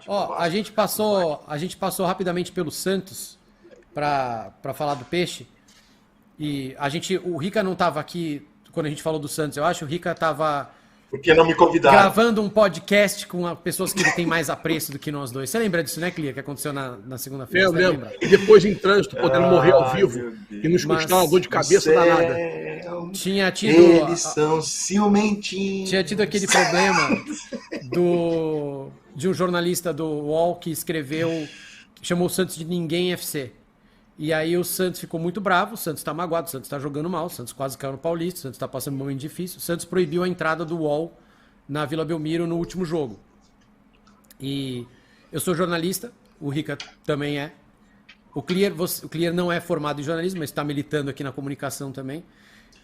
Ó, a gente passou rapidamente pelo Santos para falar do Peixe. E o Rica não estava aqui quando a gente falou do Santos, eu acho. O Rica estava Porque não me convidaram. gravando um podcast com pessoas que ele tem mais apreço do que nós dois. Você lembra disso, né, Clia? Que aconteceu na segunda-feira? Eu lembro. E depois em trânsito, podendo morrer ao vivo. E nos custar uma dor de cabeça danada. Tinha tido. Eles são ciumentinhos. Tinha tido aquele problema de um jornalista do UOL que chamou o Santos de Ninguém FC. E aí o Santos ficou muito bravo, o Santos tá magoado, o Santos tá jogando mal, o Santos quase caiu no Paulista, o Santos tá passando um momento difícil. O Santos proibiu a entrada do UOL na Vila Belmiro no último jogo. E eu sou jornalista, o Rica também é. O Clear não é formado em jornalismo, mas está militando aqui na comunicação também.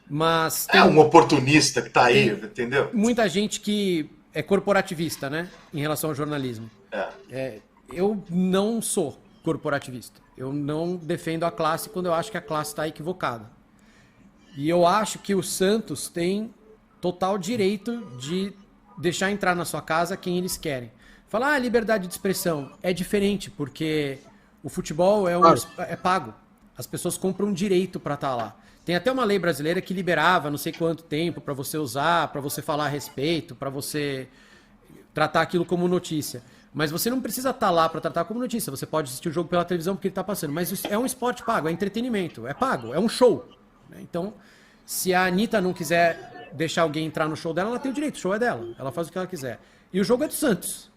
Mas é um oportunista que tá aí, entendeu? Muita gente que é corporativista, né, em relação ao jornalismo. Eu não sou corporativista. Eu não defendo a classe quando eu acho que a classe está equivocada. E eu acho que o Santos tem total direito de deixar entrar na sua casa quem eles querem. Falar, liberdade de expressão é diferente, porque o futebol é pago. As pessoas compram um direito para estar lá. Tem até uma lei brasileira que liberava não sei quanto tempo para você usar, para você falar a respeito, para você tratar aquilo como notícia. Mas você não precisa estar lá para tratar como notícia. Você pode assistir o jogo pela televisão porque ele está passando. Mas é um esporte pago, é entretenimento, é pago, é um show. Então, se a Anitta não quiser deixar alguém entrar no show dela, ela tem o direito, o show é dela. Ela faz o que ela quiser. E o jogo é do Santos.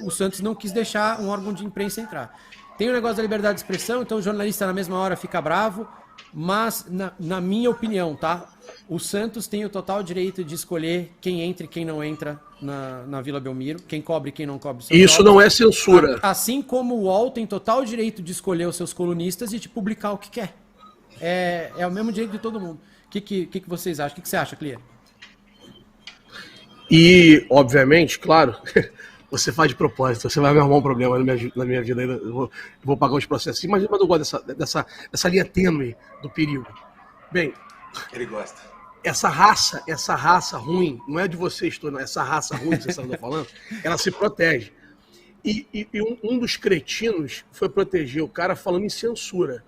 O Santos não quis deixar um órgão de imprensa entrar. Tem o negócio da liberdade de expressão, então o jornalista na mesma hora fica bravo. Mas, na minha opinião, tá? O Santos tem o total direito de escolher quem entra e quem não entra na Vila Belmiro, quem cobre e quem não cobre. Isso não é censura. Assim como o UOL tem total direito de escolher os seus colunistas e de publicar o que quer. É o mesmo direito de todo mundo. O que vocês acham? O que você acha, Clia? E, obviamente, claro, você faz de propósito, você vai me arrumar um problema na minha vida, eu vou pagar os processos, mas eu gosto dessa linha tênue do perigo. Bem, ele gosta. Essa raça ruim, não é de vocês todos, não, essa raça ruim que vocês estão falando, ela se protege. E um dos cretinos foi proteger o cara falando em censura.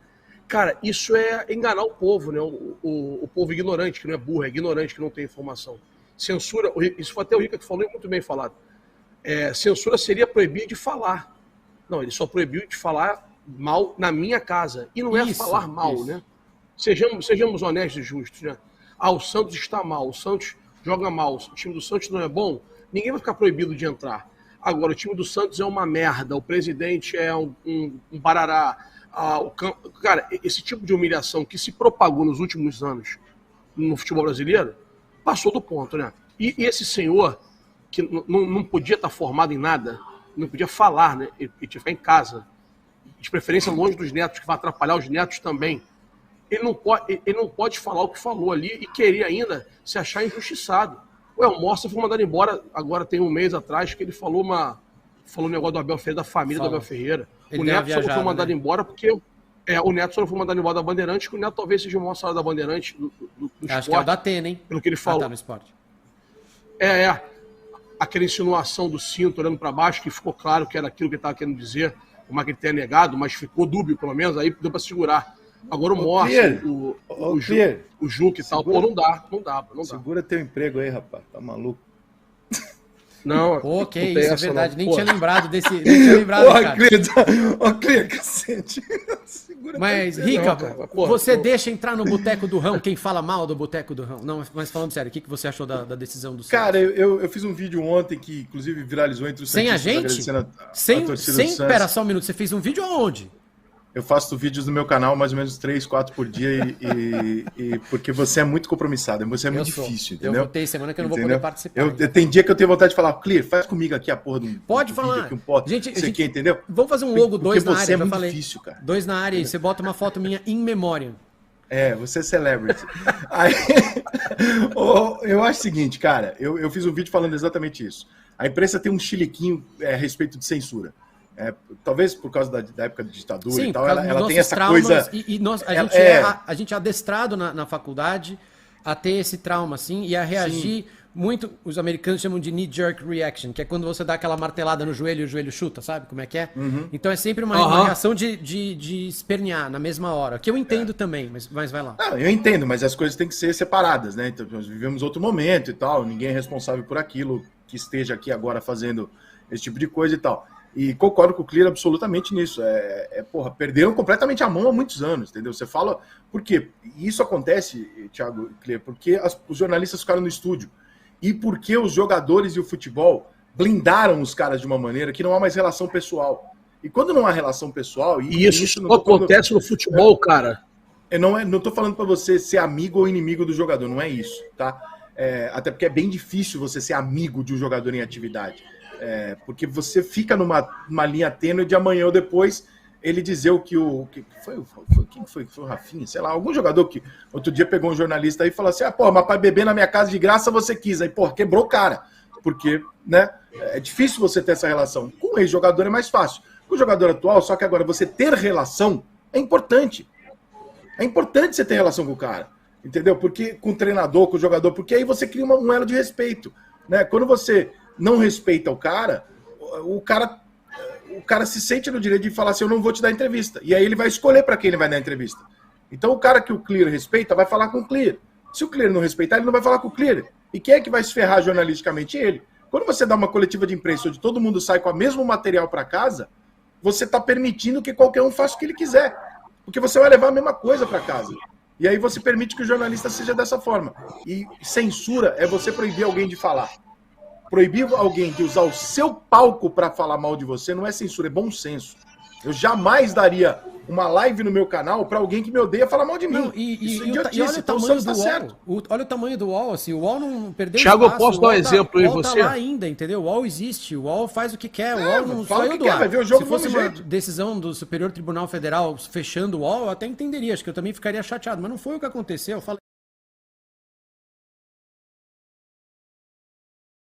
Cara, isso é enganar o povo, né? O povo ignorante, que não é burro, é ignorante, que não tem informação. Censura, isso foi até o Rica que falou e muito bem falado. Censura seria proibir de falar. Não, ele só proibiu de falar mal na minha casa. E não é falar mal, né? Sejamos honestos e justos, né? O Santos está mal, o Santos joga mal, o time do Santos não é bom, ninguém vai ficar proibido de entrar. Agora, o time do Santos é uma merda, o presidente é um barará. Cara, esse tipo de humilhação que se propagou nos últimos anos no futebol brasileiro, passou do ponto, né? E esse senhor, que não podia estar formado em nada, não podia falar, né? E ficar em casa, de preferência longe dos netos, que vai atrapalhar os netos também. Ele não pode falar o que falou ali e querer ainda se achar injustiçado. O Mostra foi mandado embora, agora tem um mês atrás, que ele falou um negócio do Abel Ferreira, da família do Abel Ferreira. O Neto só não foi mandado embora porque... o Neto só não foi mandado embora da Bandeirante, que o Neto talvez seja o maior salário da Bandeirante do esporte. Acho que é o da Atena, hein? Pelo que ele falou. Tá no esporte. Aquela insinuação do cinto olhando para baixo, que ficou claro que era aquilo que ele estava querendo dizer, como é que ele tenha negado, mas ficou dúbio, pelo menos, aí deu para segurar. Agora o Morse, o Juque e tal, pô, não dá. Segura teu emprego aí, rapaz, tá maluco? Não, ok, isso é verdade, nem tinha lembrado desse. Nem tinha lembrado, cara. Clia, cacete. Mas, Rica, você deixa entrar no Boteco do Rão quem fala mal do Boteco do Rão? Não, mas falando sério, o que você achou da decisão do Santos? Cara, eu fiz um vídeo ontem que, inclusive, viralizou entre os Sem a gente? Pera só um minuto, você fez um vídeo aonde? Eu faço vídeos no meu canal mais ou menos 3, 4 por dia e porque você é muito compromissado, você é muito difícil, entendeu? Eu votei semana que eu não vou poder participar. Tem dia que eu tenho vontade de falar, Clear, faz comigo aqui a porra do Pode falar. Vídeo aqui, gente, entendeu? Vamos fazer um logo 2 na área, já falei. Difícil, cara. 2 na área, e você bota uma foto minha in memoriam. Você é celebrity. Aí, eu acho o seguinte, cara, eu fiz um vídeo falando exatamente isso. A imprensa tem um chiliquinho a respeito de censura. Talvez por causa da época da ditadura. Sim, e tal, ela tem essa coisa. A gente é adestrado na faculdade a ter esse trauma, assim, e a reagir muito, os americanos chamam de knee-jerk reaction, que é quando você dá aquela martelada no joelho e o joelho chuta, sabe como é que é? Então é sempre uma reação de espernear na mesma hora, que eu entendo também, mas vai lá. Não, eu entendo, mas as coisas têm que ser separadas, né? Então, nós vivemos outro momento e tal, ninguém é responsável por aquilo que esteja aqui agora fazendo esse tipo de coisa e tal. E concordo com o Clear absolutamente nisso. Porra, perderam completamente a mão há muitos anos, entendeu? Você fala... Por quê? E isso acontece, Thiago e Clear, porque os jornalistas ficaram no estúdio. E porque os jogadores e o futebol blindaram os caras de uma maneira que não há mais relação pessoal. E quando não há relação pessoal... E isso não acontece no futebol, cara. Eu não tô falando para você ser amigo ou inimigo do jogador, não é isso, tá? Até porque é bem difícil você ser amigo de um jogador em atividade. Porque você fica numa linha tênue de amanhã ou depois ele dizer o que o... Quem foi? Foi o Rafinha? Sei lá, algum jogador que outro dia pegou um jornalista aí e falou assim, mas para beber na minha casa de graça você quis. Aí, quebrou o cara. Porque, né, é difícil você ter essa relação. Com o ex-jogador é mais fácil. Com o jogador atual, só que agora você ter relação é importante. É importante você ter relação com o cara. Entendeu? Porque com o treinador, com o jogador, porque aí você cria um elo de respeito. Né? Quando você não respeita o cara se sente no direito de falar assim, eu não vou te dar entrevista. E aí ele vai escolher para quem ele vai dar entrevista. Então o cara que o Clear respeita vai falar com o Clear. Se o Clear não respeitar, ele não vai falar com o Clear. E quem é que vai se ferrar jornalisticamente? Ele. Quando você dá uma coletiva de imprensa onde todo mundo sai com o mesmo material para casa, você está permitindo que qualquer um faça o que ele quiser. Porque você vai levar a mesma coisa para casa. E aí você permite que o jornalista seja dessa forma. E censura é você proibir alguém de falar. Proibir alguém de usar o seu palco para falar mal de você não é censura, é bom senso. Eu jamais daria uma live no meu canal para alguém que me odeia falar mal de mim. Olha o tamanho do UOL. Olha o tamanho do UOL, assim, o UOL não perdeu Thiago, espaço. Eu posso dar um exemplo aí, você? O UOL tá lá ainda, entendeu? O UOL existe, o UOL faz o que quer, o UOL não saiu do ar. Vai ver o jogo. Se fosse uma decisão do Superior Tribunal Federal fechando o UOL, eu até entenderia, acho que eu também ficaria chateado, mas não foi o que aconteceu. Eu falei